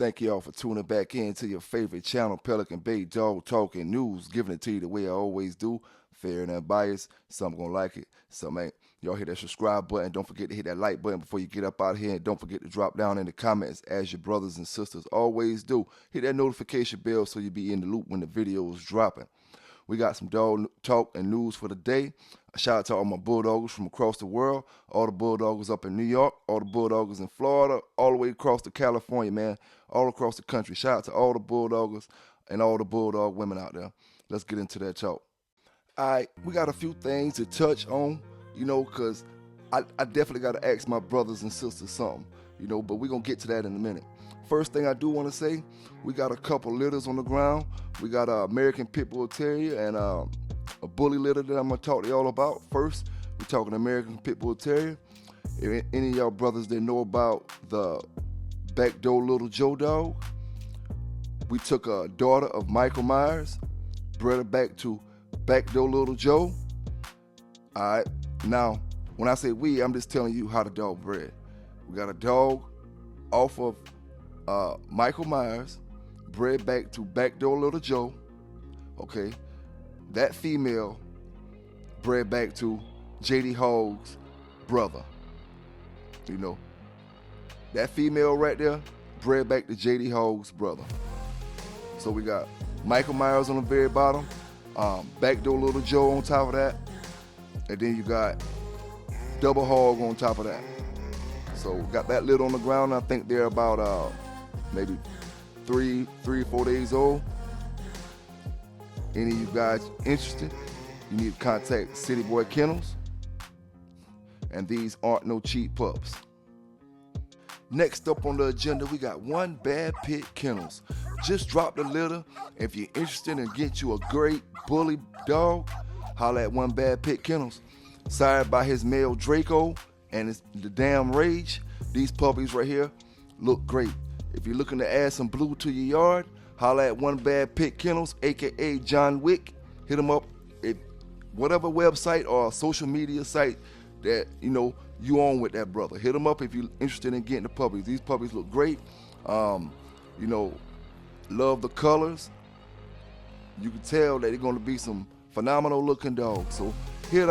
Thank you all for tuning back in to your favorite channel, Pelican Bay Dog Talk and News, giving it to you the way I always do, fair and unbiased. Some gonna like it, some ain't. Y'all hit that subscribe button. Don't forget to hit that like button before you get up out of here. And don't forget to drop down in the comments as your brothers and sisters always do. Hit that notification bell so you'll be in the loop when the video is dropping. We got some dog talk and news for the day. A shout out to all my bulldoggers from across the world, all the bulldoggers up in New York, all the bulldoggers in Florida, all the way across to California, man, all across the country. Shout out to all the bulldoggers and all the bulldog women out there. Let's get into that talk. All right, we got a few things to touch on, because I definitely got to ask my brothers and sisters something, but we're going to get to that in a minute. First thing I do want to say, we got a couple litters on the ground. We got an American PitBull Terrier and a bully litter that I'm going to talk to y'all about. First, we're talking American PitBull Terrier. If any of y'all brothers that know about the backdoor little Joe dog, we took a daughter of Michael Myers, bred her back to backdoor little Joe. All right, now, when I say we, I'm just telling you how the dog bred. We got a dog off of Michael Myers, bred back to backdoor little Joe. Okay, that female bred back to JD Hogg's brother. That female right there bred back to JD Hogg's brother. So we got Michael Myers on the very bottom, backdoor little Joe on top of that, and then you got double hog on top of that. So we got that litter on the ground. I think they're about maybe 3 or 4 days old. Any of you guys interested, you need to contact City Boy Kennels. And these aren't no cheap pups. Next up on the agenda, we got One Bad Pit Kennels. Just dropped the litter. If you're interested in get you a great bully dog, holla at One Bad Pit Kennels. Sired by his male Draco and the damn Rage. These puppies right here look great. If you're looking to add some blue to your yard, holla at One Bad Pit Kennels, aka John Wick. Hit him up at whatever website or social media site that you on with that brother. Hit him up if you're interested in getting the puppies. These puppies look great. Love the colors. You can tell that they're going to be some phenomenal looking dogs. So hit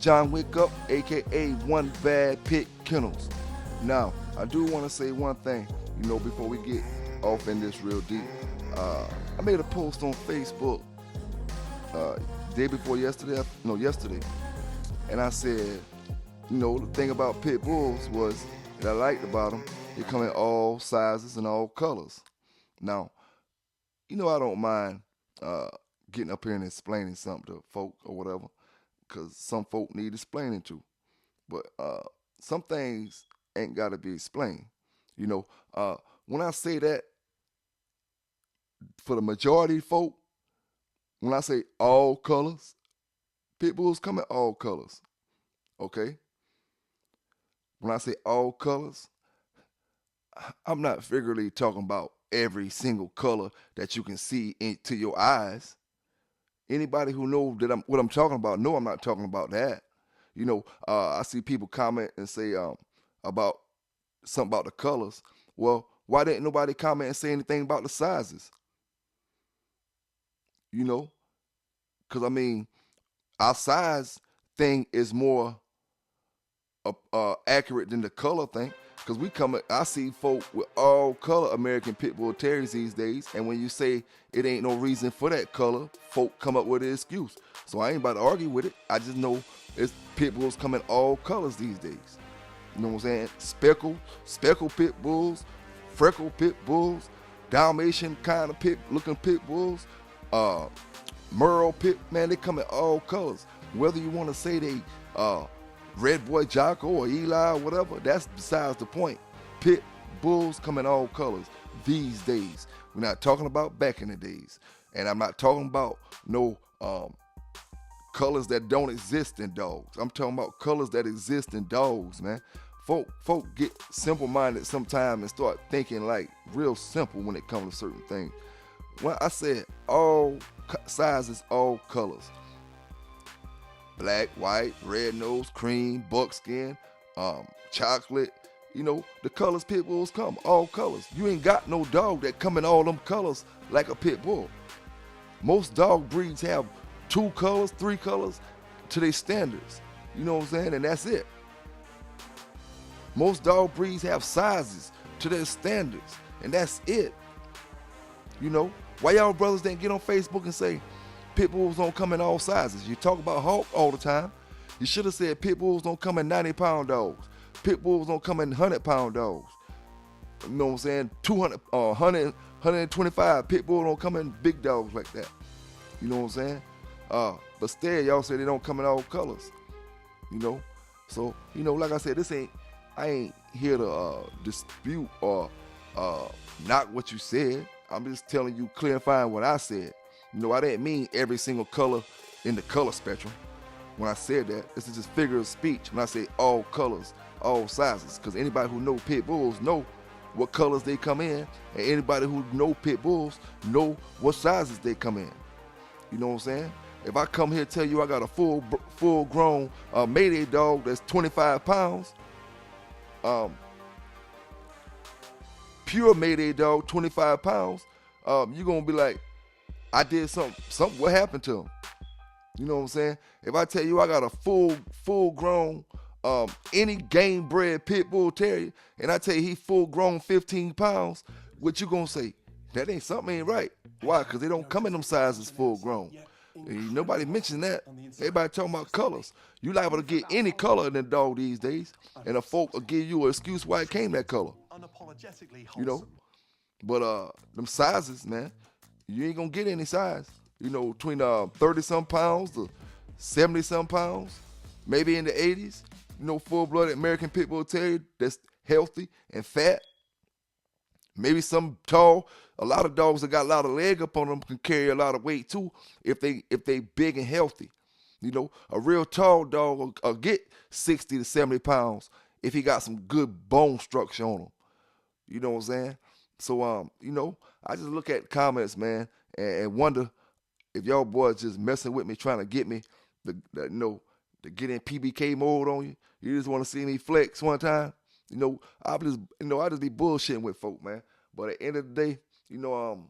John Wick up, aka One Bad Pit Kennels. Now, I do want to say one thing, before we get off in this real deep. I made a post on Facebook day before yesterday, and I said, the thing about pit bulls was that I liked about them, they come in all sizes and all colors. Now, I don't mind getting up here and explaining something to folk or whatever, because some folk need explaining to. But some things ain't got to be explained. When I say that, for the majority of folk, when I say all colors, pit bulls come in all colors. Okay? When I say all colors, I'm not figuratively talking about every single color that you can see into your eyes. Anybody who knows that what I'm talking about, know I'm not talking about that. I see people comment and say about something about the colors. Well, why didn't nobody comment and say anything about the sizes? Because our size thing is more accurate than the color thing. Because I see folk with all color American Pit Bull Terriers these days, and when you say it ain't no reason for that color, folk come up with an excuse. So I ain't about to argue with it. I just know it's Pit Bulls come in all colors these days. You know what I'm saying? Speckled Pit Bulls, freckled Pit Bulls, Dalmatian kind of looking Pit Bulls, Merle Pit, man, they come in all colors. Whether you want to say they Red Boy Jocko or Eli or whatever, that's besides the point. Pit Bulls come in all colors these days. We're not talking about back in the days. And I'm not talking about no colors that don't exist in dogs. I'm talking about colors that exist in dogs, man. Folk get simple-minded sometimes and start thinking like real simple when it comes to certain things. When I said all sizes, all colors, black, white, red nose, cream, buckskin, chocolate, You know, the colors pit bulls come, all colors. You ain't got no dog that come in all them colors like a pit bull. Most dog breeds have 2 colors, 3 colors to their standards. You know what I'm saying? And that's it. Most dog breeds have sizes to their standards, and that's it. You know, why y'all brothers didn't get on Facebook and say pit bulls don't come in all sizes? You talk about Hawk all the time. You should have said pit bulls don't come in 90-pound dogs. Pit bulls don't come in 100-pound dogs. You know what I'm saying? 200, 100, 125. Pit bull don't come in big dogs like that. You know what I'm saying? But instead, y'all say they don't come in all colors. You know? So, you know, like I said, I ain't here to dispute or knock what you said. I'm just telling you, clarifying what I said. You know, I didn't mean every single color in the color spectrum. When I said that, this is just figure of speech. When I say all colors, all sizes, because anybody who know pit bulls know what colors they come in, and anybody who know pit bulls know what sizes they come in. You know what I'm saying? If I come here and tell you I got a full grown Mayday dog that's 25 pounds, pure Mayday dog, 25 pounds, you're gonna be like, I did something, what happened to him? You know what I'm saying? If I tell you I got a full grown any game bred pit bull terrier, and I tell you he full grown 15 pounds, what you gonna say? That ain't something ain't right. Why? Because they don't come in them sizes full grown. And nobody mentioned that. Everybody talking about colors. You liable to get any color in the dog these days, and a folk will give you an excuse why it came that color. You know? But them sizes, man, you ain't gonna get any size. You know, between 30-some pounds to 70-some pounds, maybe in the 80s. You know, full-blooded American Pit Bull Terrier that's healthy and fat. Maybe some tall. A lot of dogs that got a lot of leg up on them can carry a lot of weight too if they big and healthy. You know, a real tall dog will get 60 to 70 pounds if he got some good bone structure on him. You know what I'm saying? So, you know, I just look at comments, man, and wonder if y'all boys just messing with me, trying to get me to get in PBK mode on you. You just want to see me flex one time. You know, I just be bullshitting with folk, man. But at the end of the day, you know,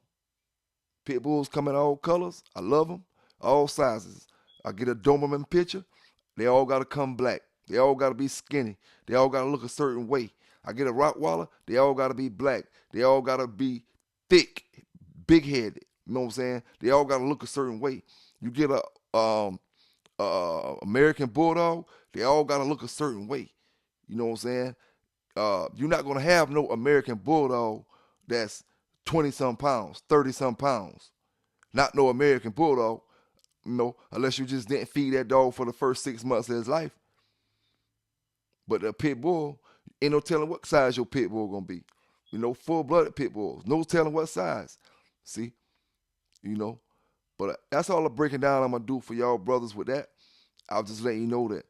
pit bulls come in all colors. I love them, all sizes. I get a Doberman picture. They all got to come black. They all got to be skinny. They all got to look a certain way. I get a Rottweiler. They all got to be black. They all got to be thick, big-headed. You know what I'm saying? They all got to look a certain way. You get a American Bulldog. They all got to look a certain way. You know what I'm saying? You're not going to have no American Bulldog that's 20-some pounds, 30-some pounds. Not no American Bulldog, you know, unless you just didn't feed that dog for the first 6 months of his life. But the pit bull, ain't no telling what size your pit bull going to be. You know, full-blooded pit bulls, no telling what size. See? You know? But that's all the breaking down I'm going to do for y'all brothers with that. I'll just let you know that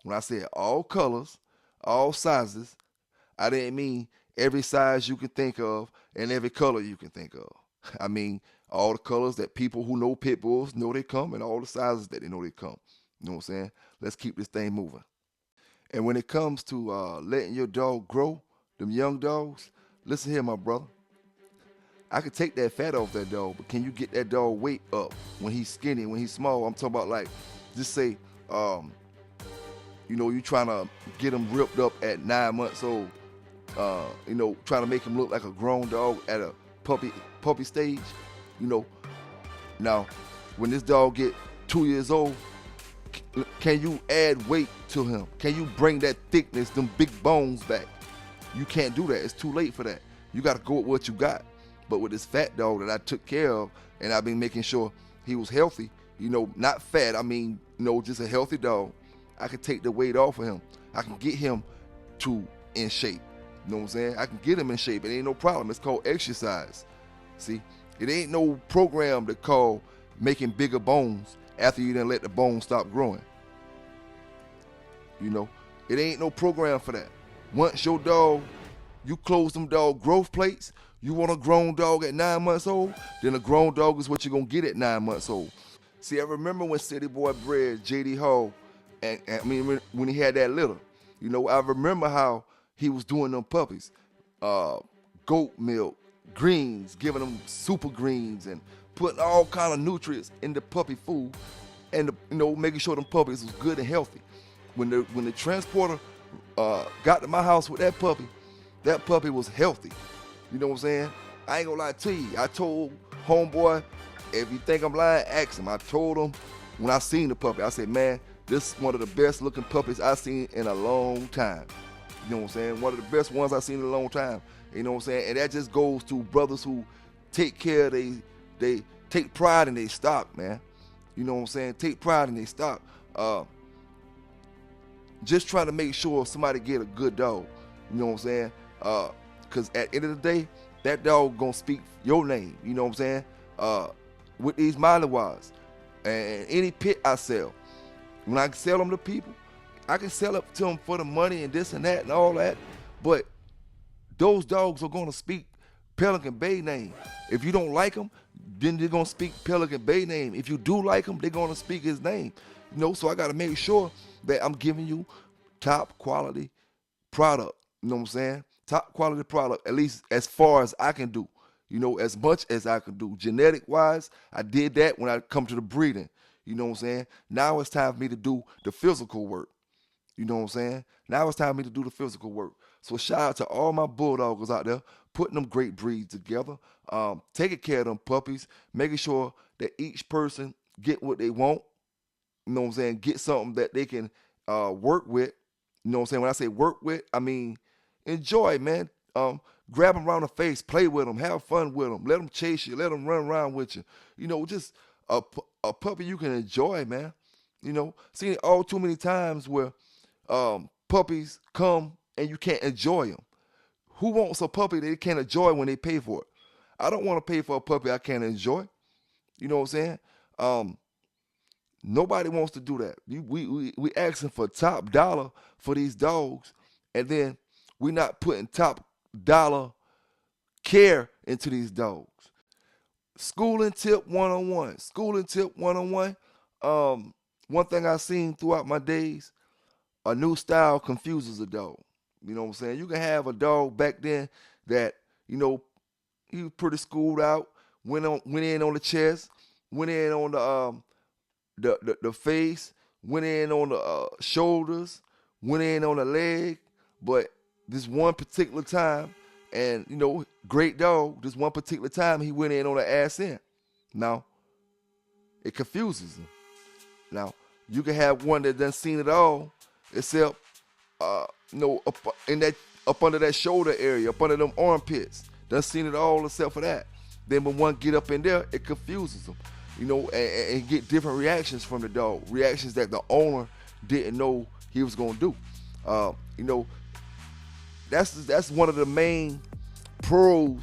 when I said all colors, all sizes, I didn't mean every size you can think of and every color you can think of. I mean all the colors that people who know pit bulls know they come, and all the sizes that they know they come. You know what I'm saying? Let's keep this thing moving. And when it comes to letting your dog grow, them young dogs, listen here, my brother. I could take that fat off that dog, but can you get that dog weight up when he's skinny, when he's small? I'm talking about, like, just say, you know, you trying to get him ripped up at 9 months old. You know, trying to make him look like a grown dog at a puppy stage. You know, now when this dog get 2 years old, can you add weight to him? Can you bring that thickness, them big bones back? You can't do that. It's too late for that. You got to go with what you got. But with this fat dog that I took care of, and I've been making sure he was healthy, you know, not fat, I mean, you know, just a healthy dog, I can take the weight off of him. I can get him in shape. You know what I'm saying? I can get him in shape. It ain't no problem. It's called exercise. See? It ain't no program that called making bigger bones after you done let the bones stop growing. You know? It ain't no program for that. Once your dog, you close them dog growth plates, you want a grown dog at 9 months old, then a grown dog is what you're going to get at 9 months old. See, I remember when City Boy bred J.D. Hall, and I mean, when he had that litter. You know, I remember how he was doing them puppies. Goat milk, greens, giving them super greens and putting all kind of nutrients in the puppy food, and making sure them puppies was good and healthy. When the transporter got to my house with that puppy was healthy. You know what I'm saying? I ain't gonna lie to you. I told homeboy, if you think I'm lying, ask him. I told him when I seen the puppy, I said, man, this is one of the best looking puppies I've seen in a long time. You know what I'm saying? One of the best ones I've seen in a long time. You know what I'm saying? And that just goes to brothers who take care of they take pride in their stock, man. You know what I'm saying? Take pride in their stock. Just trying to make sure somebody get a good dog. You know what I'm saying? Because at the end of the day, that dog gonna speak your name. You know what I'm saying? With these Malinois and any pit I sell, when I sell them to people, I can sell it to them for the money and this and that and all that, but those dogs are gonna speak Pelican Bay name. If you don't like them, then they're gonna speak Pelican Bay name. If you do like him, they're gonna speak his name. So I gotta make sure that I'm giving you top quality product. You know what I'm saying? Top quality product, at least as far as I can do. As much as I can do. Genetic wise, I did that when I come to the breeding. You know what I'm saying? Now it's time for me to do the physical work. You know what I'm saying? Now it's time for me to do the physical work. So shout out to all my bulldoggers out there, putting them great breeds together, taking care of them puppies, making sure that each person get what they want. You know what I'm saying? Get something that they can work with. You know what I'm saying? When I say work with, I mean enjoy, man. Grab them around the face, play with them, have fun with them, let them chase you, let them run around with you. Just a puppy you can enjoy, man. Seen it all too many times where puppies come and you can't enjoy them. Who wants a puppy they can't enjoy when they pay for it? I don't want to pay for a puppy I can't enjoy. You know what I'm saying? Nobody wants to do that. We asking for top dollar for these dogs, and then we're not putting top dollar care into these dogs. Schooling tip 101. Schooling tip 101. One thing I've seen throughout my days, a new style confuses a dog. You know what I'm saying? You can have a dog back then that, he was pretty schooled out, went in on the chest, went in on the face, went in on the shoulders, went in on the leg, but this one particular time, and great dog, this one particular time he went in on the ass end. Now, it confuses him. Now, you can have one that done seen it all, except up under that shoulder area, up under them armpits, done seen it all except for that. Then when one get up in there, it confuses them. And get different reactions from the dog, reactions that the owner didn't know he was gonna do. That's one of the main pros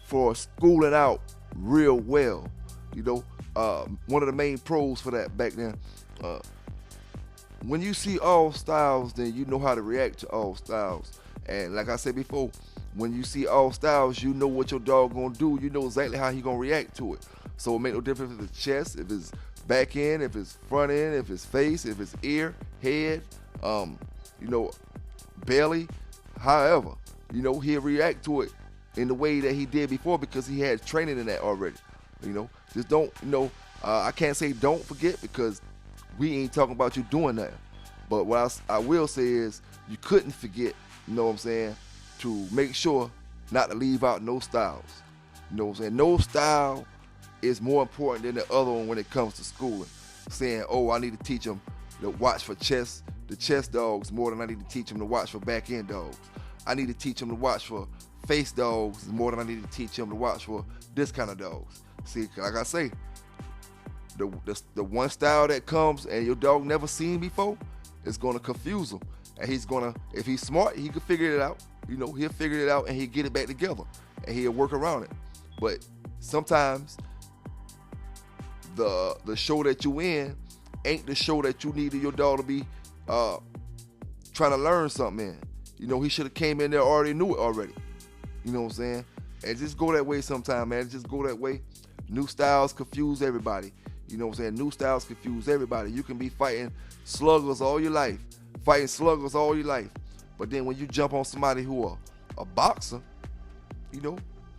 for schooling out real well. One of the main pros for that back then. When you see all styles, then you know how to react to all styles. And like I said before, when you see all styles, you know what your dog gonna do. You know exactly how he gonna react to it. So it make no difference if it's chest, if it's back end, if it's front end, if it's face, if it's ear, head, belly, however. He'll react to it in the way that he did before because he had training in that already. Just don't, I can't say don't forget because we ain't talking about you doing that. But what I will say is you couldn't forget, you know what I'm saying, to make sure not to leave out no styles. You know what I'm saying? No style is more important than the other one when it comes to schooling. Saying, I need to teach them to watch for the chest dogs more than I need to teach them to watch for back end dogs. I need to teach them to watch for face dogs more than I need to teach them to watch for this kind of dogs. See, like I say, the one style that comes and your dog never seen before, it's gonna confuse him. And if he's smart, he can figure it out. He'll figure it out and he'll get it back together and he'll work around it. But sometimes the show that you in ain't the show that you needed your dog to be trying to learn something in. He should have came in there already knew it already. You know what I'm saying? And just go that way sometime, man. Just go that way. New styles confuse everybody. You know what I'm saying? New styles confuse everybody. You can be fighting sluggers all your life. But then when you jump on somebody who a boxer, you know,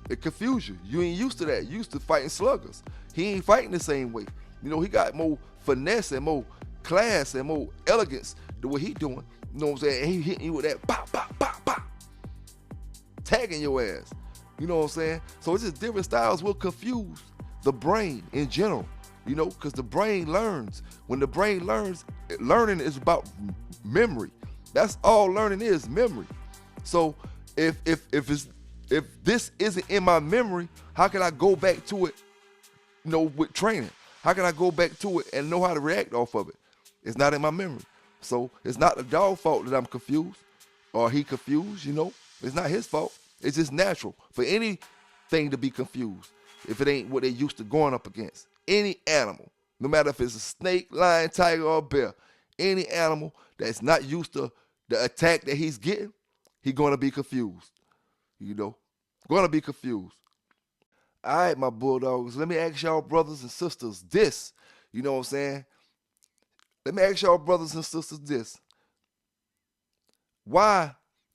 it confuse you. You ain't used to that. You used to fighting sluggers. He ain't fighting the same way. You know, he got more finesse and more class and more elegance the way he doing. You know what I'm saying? And he hitting you with that pop, pop, pop, pop, tagging your ass. You know what I'm saying? So it's just different styles will confuse the brain in general. You know, because the brain learns. When the brain learns, learning is about memory. That's all learning is, memory. So if this isn't in my memory, how can I go back to it, you know, with training? How can I go back to it and know how to react off of it? It's not in my memory. So it's not the dog's fault that I'm confused or he confused, you know. It's not his fault. It's just natural for anything to be confused if it ain't what they used to going up against. Any animal, no matter if it's a snake, lion, tiger, or bear, any animal that's not used to the attack that he's getting, he's going to be confused, you know, going to be confused. All right, my bulldogs, let me ask y'all brothers and sisters this, you know what I'm saying? Let me ask y'all brothers and sisters this. Why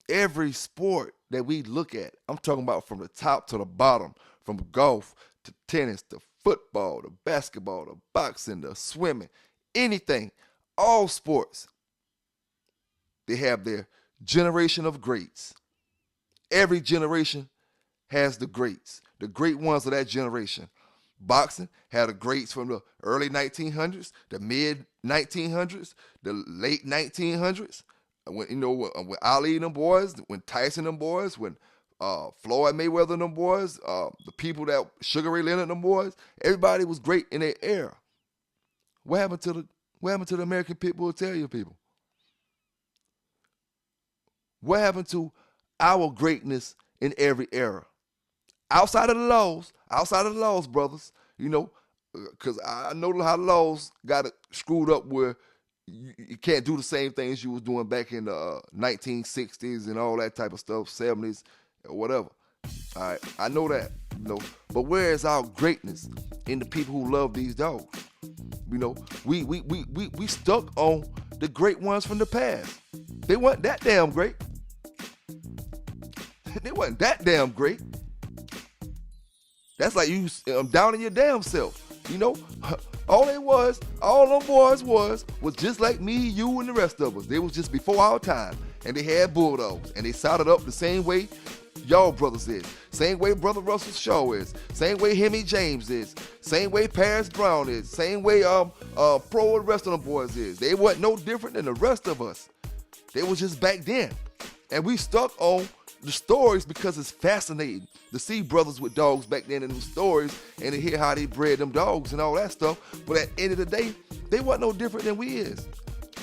every sport that we look at, I'm talking about from the top to the bottom, from golf to tennis to football, to basketball, to boxing, to swimming, anything, all sports, they have their generation of greats. Every generation has the greats, the great ones of that generation. Boxing had the greats from the early 1900s, the mid 1900s, the late 1900s. When, you know, when Ali and them boys, when Tyson and them boys, when Floyd Mayweather and them boys, the people that Sugar Ray Leonard and them boys, everybody was great in their era. What happened to the American Pitbull Terrier people? What happened to our greatness in every era? Outside of the laws, brothers, you know, because I know how the laws got it screwed up where you can't do the same things you was doing back in the 1960s and all that type of stuff, 70s, or whatever. All right, I know that, you know. But where is our greatness in the people who love these dogs? You know, we stuck on the great ones from the past. They weren't that damn great. They wasn't that damn great. That's like you down in your damn self. You know, all them boys was just like me, you, and the rest of us. They was just before our time, and they had bulldogs, and they sounded up the same way y'all brothers is, same way Brother Russell Shaw is, same way Hemi James is, same way Paris Brown is, same way Pro and the rest of them boys is. They wasn't no different than the rest of us. They was just back then, and we stuck on the stories because it's fascinating to see brothers with dogs back then in them stories and to hear how they bred them dogs and all that stuff. But at the end of the day, they wasn't no different than we is.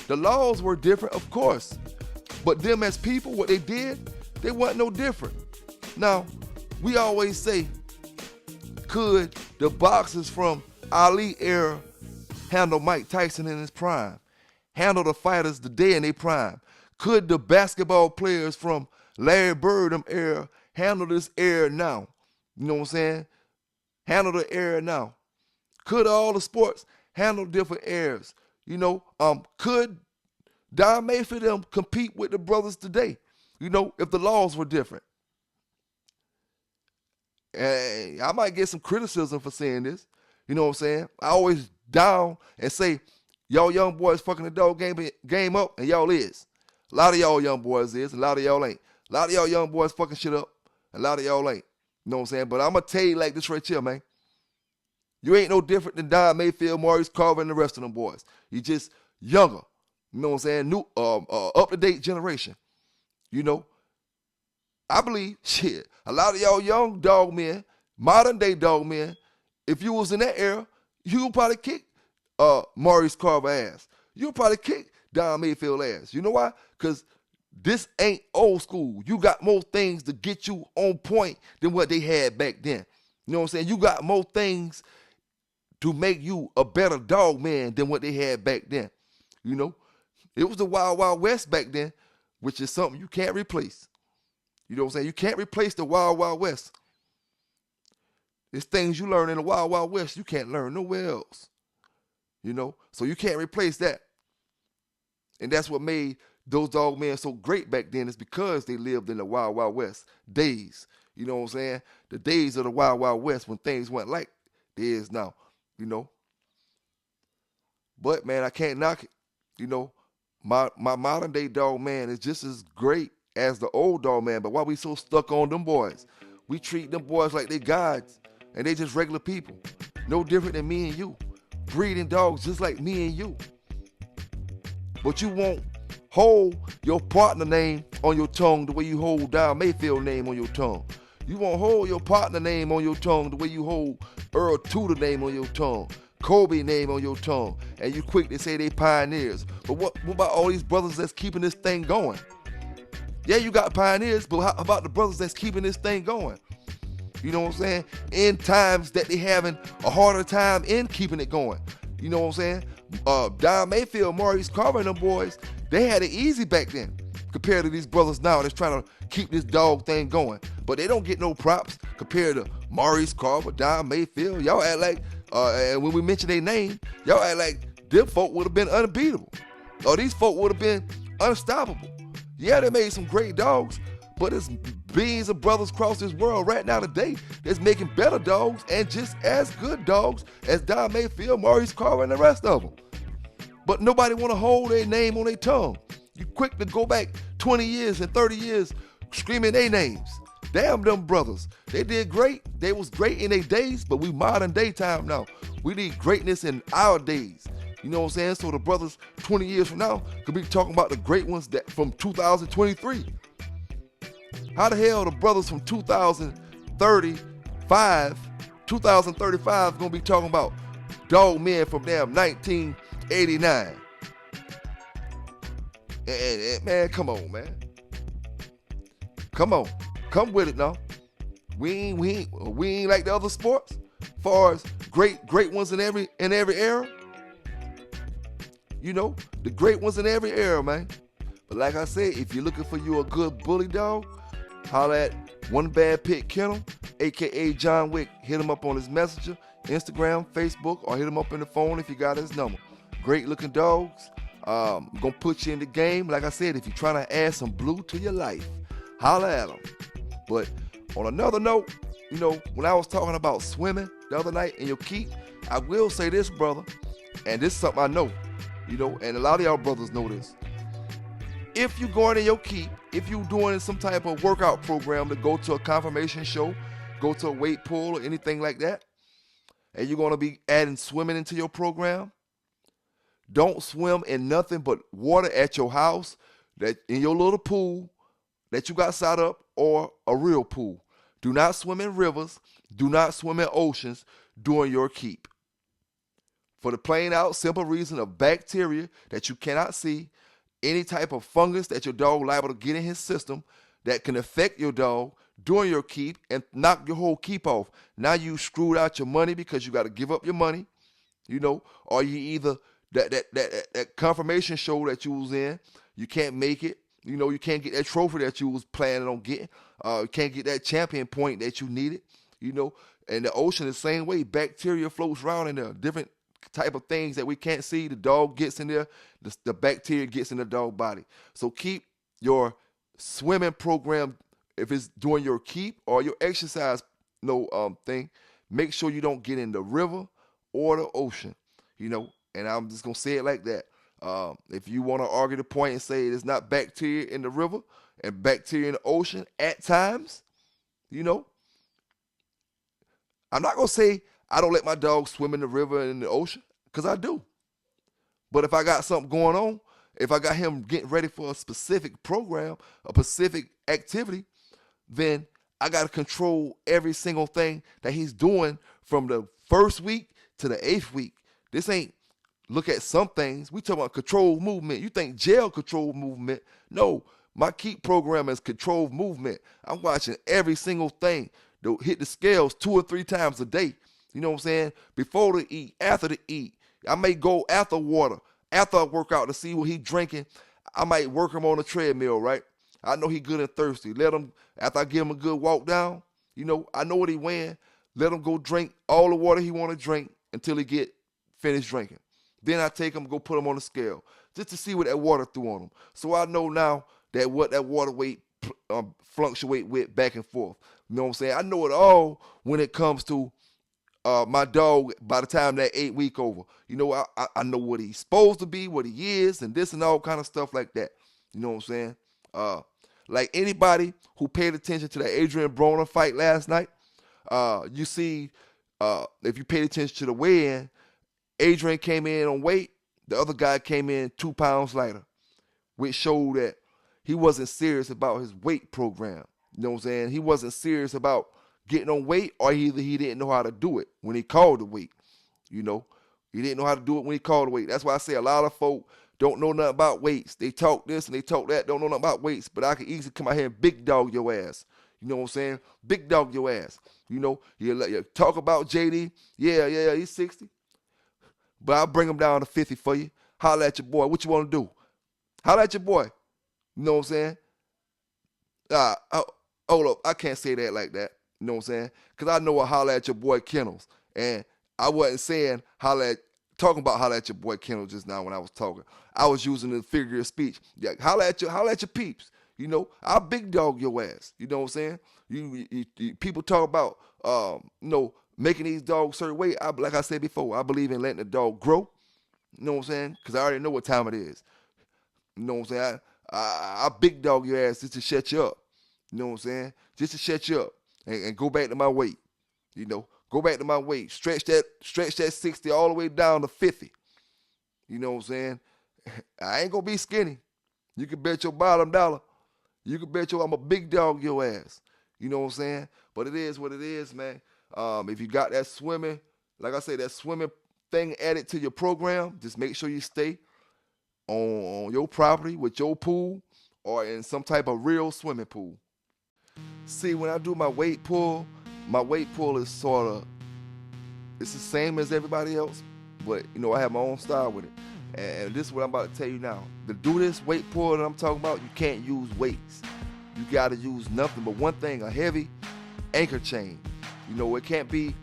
The laws were different, of course, but them as people, what they did, they wasn't no different. Now, we always say, could the boxers from Ali era handle Mike Tyson in his prime? Handle the fighters today in their prime? Could the basketball players from Larry Bird era handle this era now? You know what I'm saying? Handle the era now. Could all the sports handle different eras? You know, could Don Mayfield them compete with the brothers today? You know, if the laws were different. And I might get some criticism for saying this. You know what I'm saying? I always down and say, y'all young boys fucking the dog game up, and y'all is. A lot of y'all young boys is, and a lot of y'all ain't. A lot of y'all young boys fucking shit up, and a lot of y'all ain't. You know what I'm saying? But I'm going to tell you like this right here, man. You ain't no different than Don Mayfield, Maurice Carver, and the rest of them boys. You just younger. You know what I'm saying? New, up-to-date generation. You know? I believe, shit, a lot of y'all young dog men, modern day dog men, if you was in that era, you would probably kick Maurice Carver ass. You would probably kick Don Mayfield ass. You know why? Because this ain't old school. You got more things to get you on point than what they had back then. You know what I'm saying? You got more things to make you a better dog man than what they had back then. You know? It was the Wild Wild West back then, which is something you can't replace. You know what I'm saying? You can't replace the Wild Wild West. It's things you learn in the Wild Wild West you can't learn nowhere else. You know? So you can't replace that. And that's what made those dog men so great back then is because they lived in the Wild Wild West days. You know what I'm saying? The days of the Wild Wild West when things went like they is now, you know. But man, I can't knock it. You know, my modern day dog man is just as great as the old dog man. But why we so stuck on them boys? We treat them boys like they gods and they just regular people. No different than me and you. Breeding dogs just like me and you. But you won't hold your partner name on your tongue the way you hold Don Mayfield name on your tongue. You won't hold your partner name on your tongue the way you hold Earl Tudor name on your tongue, Kobe name on your tongue, and you quick to say they pioneers. But what about all these brothers that's keeping this thing going? Yeah, you got pioneers, but how about the brothers that's keeping this thing going? You know what I'm saying? In times that they having a harder time in keeping it going. You know what I'm saying? Don Mayfield, Maurice Carver, and them boys, they had it easy back then compared to these brothers now that's trying to keep this dog thing going. But they don't get no props compared to Maurice Carver, Don Mayfield. Y'all act like, and when we mention their name, y'all act like them folk would have been unbeatable. Or these folk would have been unstoppable. Yeah, they made some great dogs, but it's billions of brothers across this world right now today that's making better dogs and just as good dogs as Don Mayfield, Maurice Carver, and the rest of them. But nobody want to hold their name on their tongue. You quick to go back 20 years and 30 years screaming their names. Damn them brothers. They did great. They was great in their days, but we modern day time now. We need greatness in our days. You know what I'm saying? So the brothers 20 years from now could be talking about the great ones that from 2023. How the hell the brothers from 2035 gonna be talking about dog men from damn 1989? And man, come on, man. Come on. Come with it now. We ain't like the other sports. Far as great ones in every era. You know, the great ones in every era, man. But like I said, if you're looking for you a good bully dog, holla at One Bad Pit Kennel, aka John Wick. Hit him up on his messenger, Instagram, Facebook, or hit him up in the phone if you got his number. Great looking dogs. Gonna put you in the game. Like I said, if you're trying to add some blue to your life, holla at them. But on another note, you know, when I was talking about swimming the other night in your keep, I will say this, brother, and this is something I know, you know, and a lot of y'all brothers know this. If you're going in your keep, if you're doing some type of workout program to go to a confirmation show, go to a weight pool or anything like that, and you're going to be adding swimming into your program, don't swim in nothing but water at your house, that in your little pool that you got set up, or a real pool. Do not swim in rivers. Do not swim in oceans during your keep. For the plain out simple reason of bacteria that you cannot see, any type of fungus that your dog liable to get in his system that can affect your dog during your keep and knock your whole keep off. Now you screwed out your money because you got to give up your money, you know, or you either that confirmation show that you was in, you can't make it. You know, you can't get that trophy that you was planning on getting. You can't get that champion point that you needed, you know. And the ocean the same way. Bacteria floats around in there. Different type of things that we can't see. The dog gets in there. The bacteria gets in the dog body. So keep your swimming program, if it's during your keep or your exercise thing, make sure you don't get in the river or the ocean, you know. And I'm just going to say it like that. If you want to argue the point and say there's not bacteria in the river and bacteria in the ocean at times, you know, I'm not going to say I don't let my dog swim in the river and in the ocean, because I do. But if I got something going on, if I got him getting ready for a specific program, a specific activity, then I got to control every single thing that he's doing from the first week to the 8th week. This ain't look at some things. We talk about controlled movement. You think jail controlled movement. No, my keep program is controlled movement. I'm watching every single thing. They'll hit the scales 2 or 3 times a day. You know what I'm saying? Before to eat, after to eat. I may go after water, after I work out to see what he drinking. I might work him on a treadmill, right? I know he good and thirsty. Let him, after I give him a good walk down, you know, I know what he weighing. Let him go drink all the water he want to drink until he get finished drinking. Then I take him, go put him on the scale. just to see what that water threw on them. So I know now that what that water weight fluctuate with back and forth. You know what I'm saying? I know it all when it comes to my dog. By the time that 8 week over, you know, I know what he's supposed to be, what he is, and this and all kind of stuff like that. You know what I'm saying? Like anybody who paid attention to that Adrian Broner fight last night, you see, if you paid attention to the weigh-in, Adrian came in on weight, the other guy came in 2 pounds lighter, which showed that he wasn't serious about his weight program. You know what I'm saying? He wasn't serious about getting on weight, or either he didn't know how to do it when he called the weight. You know, he didn't know how to do it when he called the weight. That's why I say a lot of folk don't know nothing about weights. They talk this and they talk that, don't know nothing about weights, but I can easily come out here and big dog your ass. You know what I'm saying? Big dog your ass. You know, you talk about JD, yeah, he's 60. But I'll bring him down to 50 for you. Holla at your boy. What you want to do? Holla at your boy. You know what I'm saying? Hold up. I can't say that like that. You know what I'm saying? Because I know I holla at your boy Kennels. And I wasn't saying talking about holla at your boy Kennels just now when I was talking. I was using the figure of speech. Yeah, holla at your peeps. You know, I'll big dog your ass. You know what I'm saying? You people talk about, making these dogs certain way. Like I said before, I believe in letting the dog grow. You know what I'm saying? Because I already know what time it is. You know what I'm saying? I big dog your ass just to shut you up. You know what I'm saying? Just to shut you up and go back to my weight. You know, go back to my weight. Stretch that 60 all the way down to 50. You know what I'm saying? I ain't gonna be skinny. You can bet your bottom dollar. You can bet I'm a big dog your ass. You know what I'm saying? But it is what it is, man. If you got that swimming, like I say, that swimming thing added to your program, just make sure you stay on your property with your pool or in some type of real swimming pool. See, when I do my weight pull is it's the same as everybody else, but, you know, I have my own style with it. And this is what I'm about to tell you now. To do this weight pull that I'm talking about, you can't use weights. You got to use nothing but one thing, a heavy anchor chain. You know, it can't be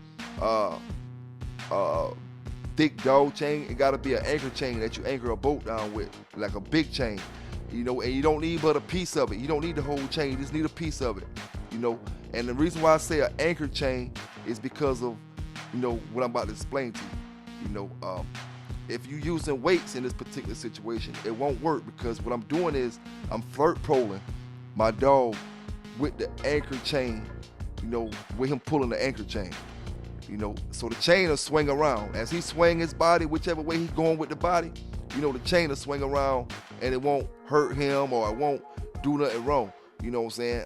thick dog chain. It got to be an anchor chain that you anchor a boat down with, like a big chain. You know, and you don't need but a piece of it. You don't need the whole chain. You just need a piece of it. You know, and the reason why I say an anchor chain is because of, you know, what I'm about to explain to you. You know, if you're using weights in this particular situation, it won't work, because what I'm doing is I'm flirt poling my dog with the anchor chain, you know, with him pulling the anchor chain. You know, so the chain will swing around. As he swing his body, whichever way he's going with the body, you know, the chain will swing around and it won't hurt him or it won't do nothing wrong. You know what I'm saying?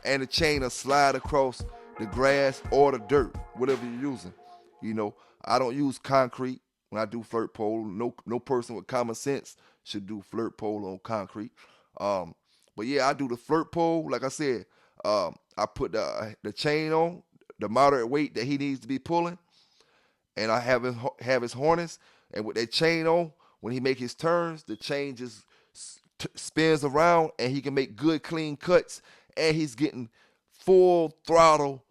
And the chain will slide across the grass or the dirt, whatever you're using. You know, I don't use concrete when I do flirt pole. No person with common sense should do flirt pole on concrete. But yeah, I do the flirt pole. Like I said, I put the chain on, the moderate weight that he needs to be pulling, and I have his harness. And with that chain on, when he make his turns, the chain just spins around, and he can make good, clean cuts. And he's getting full throttle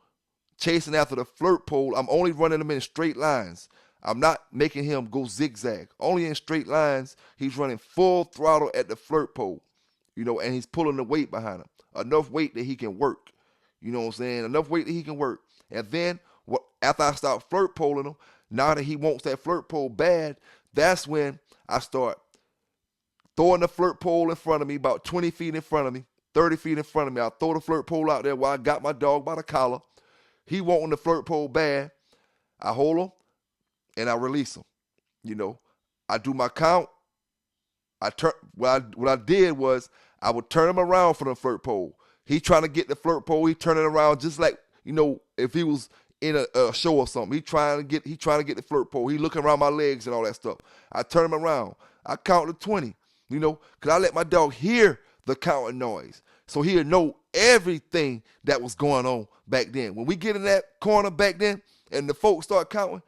chasing after the flirt pole. I'm only running him in straight lines. I'm not making him go zigzag. Only in straight lines. He's running full throttle at the flirt pole, you know, and he's pulling the weight behind him. Enough weight that he can work. You know what I'm saying? Enough weight that he can work. And then after I start flirt poling him, now that he wants that flirt pole bad, that's when I start throwing the flirt pole in front of me, about 20 feet in front of me, 30 feet in front of me. I throw the flirt pole out there while I got my dog by the collar. He wanting the flirt pole bad. I hold him and I release him. You know, I do my count. What I did was I would turn him around for the flirt pole. He trying to get the flirt pole. He turning around just like, you know, if he was in a show or something. He trying to get the flirt pole. He looking around my legs and all that stuff. I turn him around. I count to 20, you know, because I let my dog hear the counting noise. So he'll know everything that was going on back then. When we get in that corner back then and the folks start counting,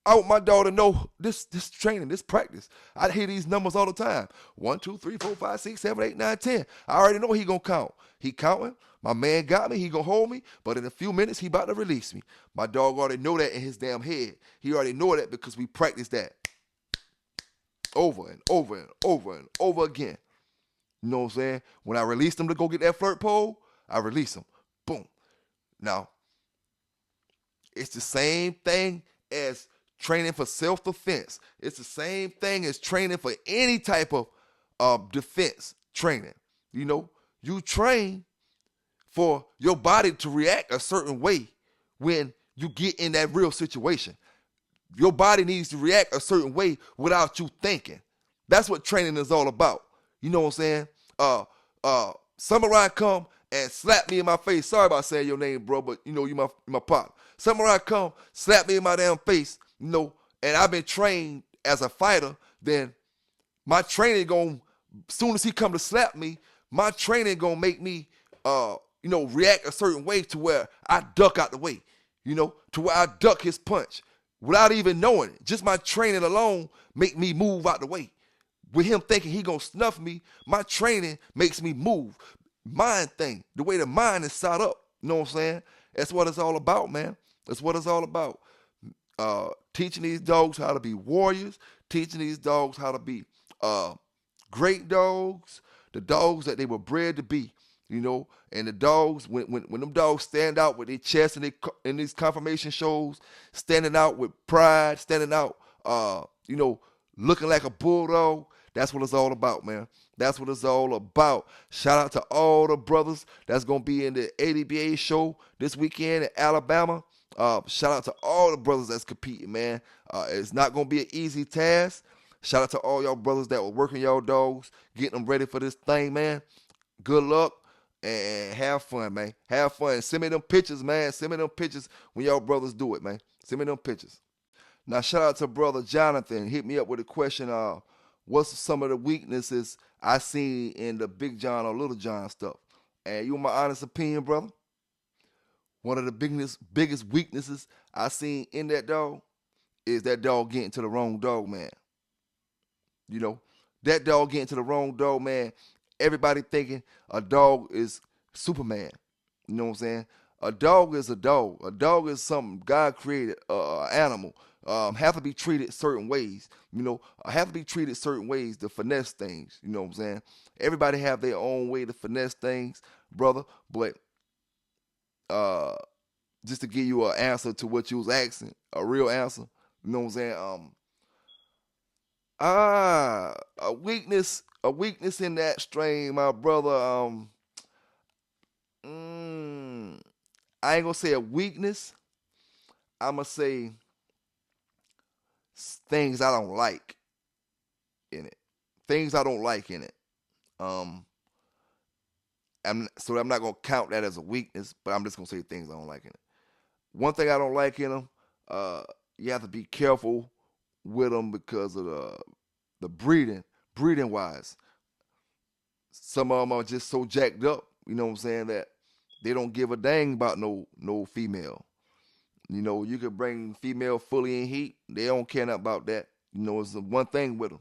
I want my dog to know this training, this practice. I hear these numbers all the time. 1, 2, 3, 4, 5, 6, 7, 8, 9, 10. I already know he going to count. He counting. My man got me. He going to hold me. But in a few minutes, he about to release me. My dog already know that in his damn head. He already know that because we practice that. over and over and over and over again. You know what I'm saying? When I release them to go get that flirt pole, I release them. Boom. Now, it's the same thing as training for self-defense. It's the same thing as training for any type of defense training. You know, you train for your body to react a certain way when you get in that real situation. Your body needs to react a certain way without you thinking. That's what training is all about. You know what I'm saying? Samurai come and slap me in my face. Sorry about saying your name, bro, but you know you my partner. Samurai come, slap me in my damn face, you know, and I've been trained as a fighter, then my training gonna, soon as he come to slap me, my training gonna make me react a certain way to where I duck out the way, you know, to where I duck his punch without even knowing it. Just my training alone make me move out the way. With him thinking he gonna snuff me, my training makes me move. Mind thing, the way the mind is set up, you know what I'm saying? That's what it's all about, man. That's what it's all about. Teaching these dogs how to be warriors, teaching these dogs how to be great dogs, the dogs that they were bred to be, you know. And the dogs, when them dogs stand out with their chest and in these confirmation shows, standing out with pride, standing out, looking like a bulldog, that's what it's all about, man. That's what it's all about. Shout out to all the brothers that's going to be in the ADBA show this weekend in Alabama. Shout out to all the brothers that's competing, man. It's not going to be an easy task. Shout out to all y'all brothers that were working y'all dogs, getting them ready for this thing, man. Good luck and have fun, man. Have fun. Send me them pictures, man. Send me them pictures when y'all brothers do it, man. Send me them pictures. Now, shout out to brother Jonathan. Hit me up with a question. What's some of the weaknesses I seen in the Big John or Little John stuff? And you want my honest opinion, brother? One of the biggest weaknesses I seen in that dog is that dog getting to the wrong dog, man. You know, that dog getting to the wrong dog, man. Everybody thinking a dog is Superman. You know what I'm saying? A dog is a dog. A dog is something God created, an animal. Have to be treated certain ways, you know, have to be treated certain ways to finesse things, you know what I'm saying? Everybody have their own way to finesse things, brother, but just to give you an answer to what you was asking, a real answer, you know what I'm saying? A weakness in that strain, my brother, I ain't gonna say a weakness, I'm gonna say things I don't like in it. Things I don't like in it. So I'm not going to count that as a weakness, but I'm just going to say things I don't like in it. One thing I don't like in them, you have to be careful with them because of the breeding wise. Some of them are just so jacked up, you know what I'm saying, that they don't give a dang about no female. You know, you could bring female fully in heat. They don't care nothing about that. You know, it's the one thing with them.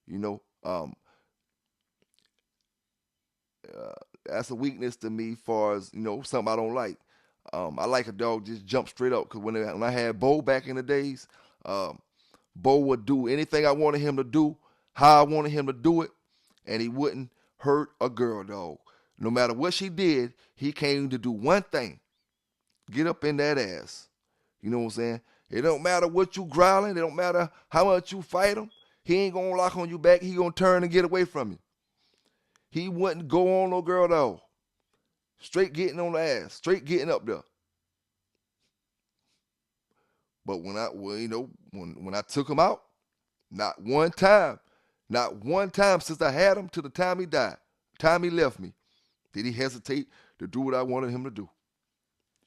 You know, that's a weakness to me as far as, you know, something I don't like. I like a dog just jump straight up. Because when I had Bo back in the days, Bo would do anything I wanted him to do, how I wanted him to do it, and he wouldn't hurt a girl dog. No matter what she did, he came to do one thing. Get up in that ass. You know what I'm saying? It don't matter what you growling. It don't matter how much you fight him. He ain't going to lock on you back. He going to turn and get away from you. He wouldn't go on no girl dog. Straight getting on the ass. Straight getting up there. But when I took him out, not one time since I had him to the time he died, time he left me, did he hesitate to do what I wanted him to do.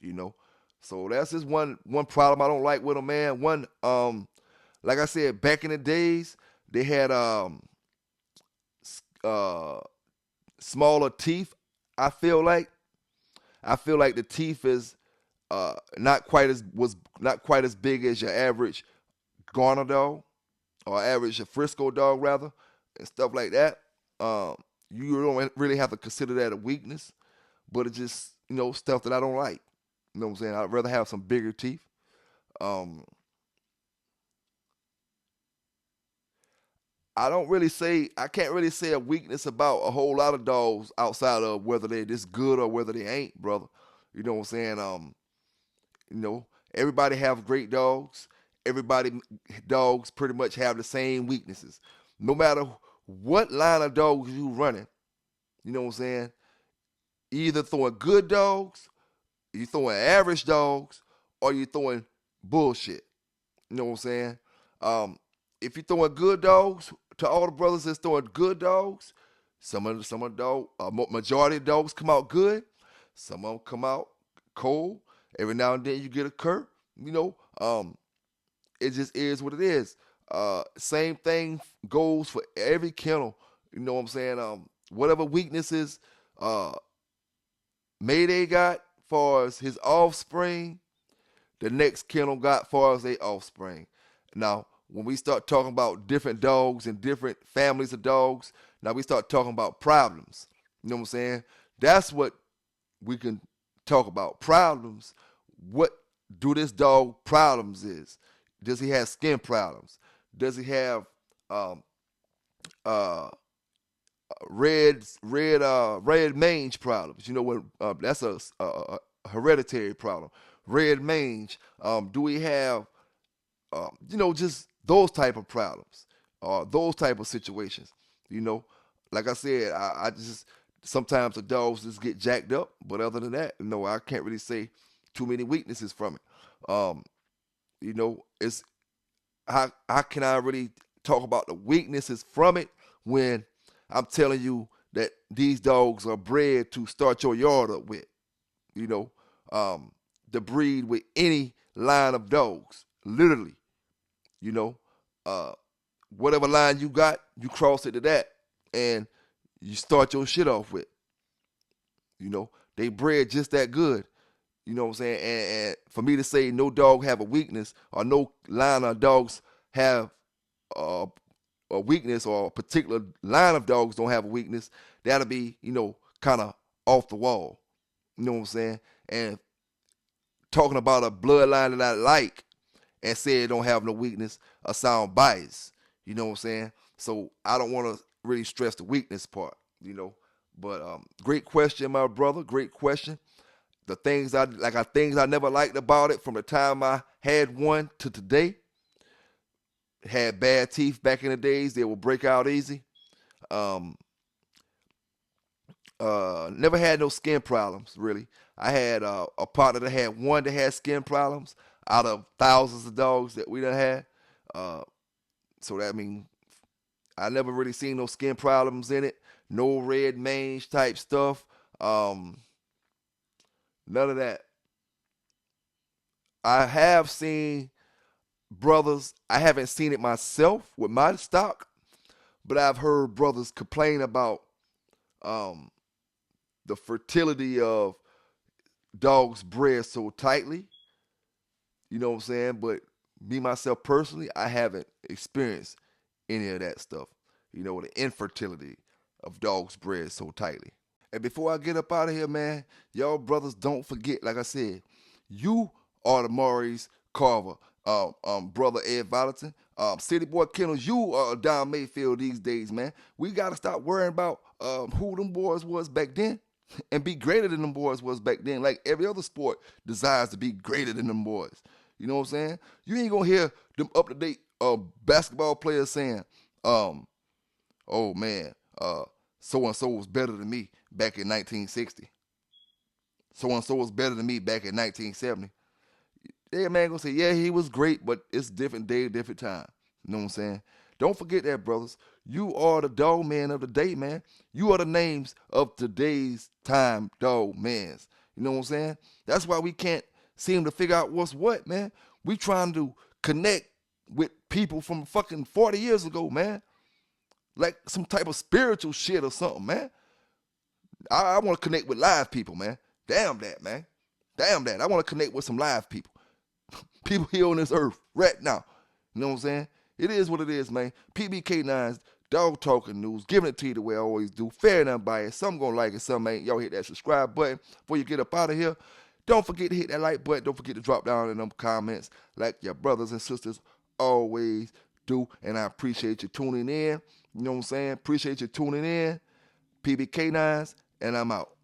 You know? So that's just one problem I don't like with him, man. One, like I said, back in the days, they had smaller teeth. I feel like the teeth is not quite as big as your average Garner dog or average Frisco dog rather, and stuff like that. You don't really have to consider that a weakness, but it's just, you know, stuff that I don't like. You know what I'm saying? I'd rather have some bigger teeth. I can't really say a weakness about a whole lot of dogs outside of whether they're this good or whether they ain't, brother. You know what I'm saying? You know, everybody have great dogs. Everybody dogs pretty much have the same weaknesses. No matter what line of dogs you running, you know what I'm saying? Either throwing good dogs, you throwing average dogs, or you throwing bullshit. You know what I'm saying? If you're throwing good dogs, to all the brothers that's throwing good dogs, some of the dog, majority of dogs come out good. Some of them come out cold. Every now and then you get a cur. You know, it just is what it is. Same thing goes for every kennel. You know what I'm saying? Whatever weaknesses Mayday got far as his offspring, the next kennel got far as their offspring. Now, when we start talking about different dogs and different families of dogs, now we start talking about problems. You know what I'm saying? That's what we can talk about. Problems. What do this dog problems is? Does he have skin problems? Does he have red mange problems? You know when that's a hereditary problem. Red mange. Do we have just those type of problems, those type of situations? You know, like I said, I just sometimes the dogs just get jacked up, but other than that, I can't really say too many weaknesses from it. It's how can I really talk about the weaknesses from it when I'm telling you that these dogs are bred to start your yard up with? The breed with any line of dogs, literally. Whatever line you got, you cross it to that, and you start your shit off with. They bred just that good. You know what I'm saying? And for me to say no dog have a weakness or no line of dogs have a weakness or a particular line of dogs don't have a weakness, that'll be, kind of off the wall. You know what I'm saying? And talking about a bloodline that I like and say it don't have no weakness, I sound biased. You know what I'm saying? So I don't want to really stress the weakness part, But great question, my brother. Great question. The things I never liked about it from the time I had one to today. Had bad teeth back in the days. They would break out easy. Never had no skin problems, really. I had a partner that had one that had skin problems out of thousands of dogs that we done had. So that means I never really seen no skin problems in it. No red mange type stuff. None of that. I have seen brothers, I haven't seen it myself with my stock, but I've heard brothers complain about the fertility of dogs bred so tightly. You know what I'm saying? But me, myself, personally, I haven't experienced any of that stuff. The infertility of dogs bred so tightly. And before I get up out of here, man, y'all brothers don't forget, like I said, you are the Maurice Carver, brother Ed Valentin. City Boy Kennels, you are Don Mayfield these days, man. We got to stop worrying about who them boys was back then and be greater than them boys was back then. Like every other sport desires to be greater than them boys. You know what I'm saying? You ain't going to hear them up-to-date basketball players saying, oh, man, so-and-so was better than me back in 1960. So-and-so was better than me back in 1970. Yeah, man, gonna say, yeah, he was great, but it's different day, different time. You know what I'm saying? Don't forget that, brothers. You are the dog man of the day, man. You are the names of today's time dog mans. You know what I'm saying? That's why we can't seem to figure out what's what, man. We trying to connect with people from fucking 40 years ago, man. Like some type of spiritual shit or something, man. I want to connect with live people, man. Damn that, man. Damn that. I want to connect with some live people. People here on this earth right now. You know what I'm saying? It is what it is, man. PBK9's Dog Talking News, giving it to you the way I always do. Fair and unbiased. Some gonna like it, some ain't. Y'all hit that subscribe button before you get up out of here. Don't forget to hit that like button. Don't forget to drop down in them comments like your brothers and sisters always do. And I appreciate you tuning in. You know what I'm saying? Appreciate you tuning in. PB Canines, and I'm out.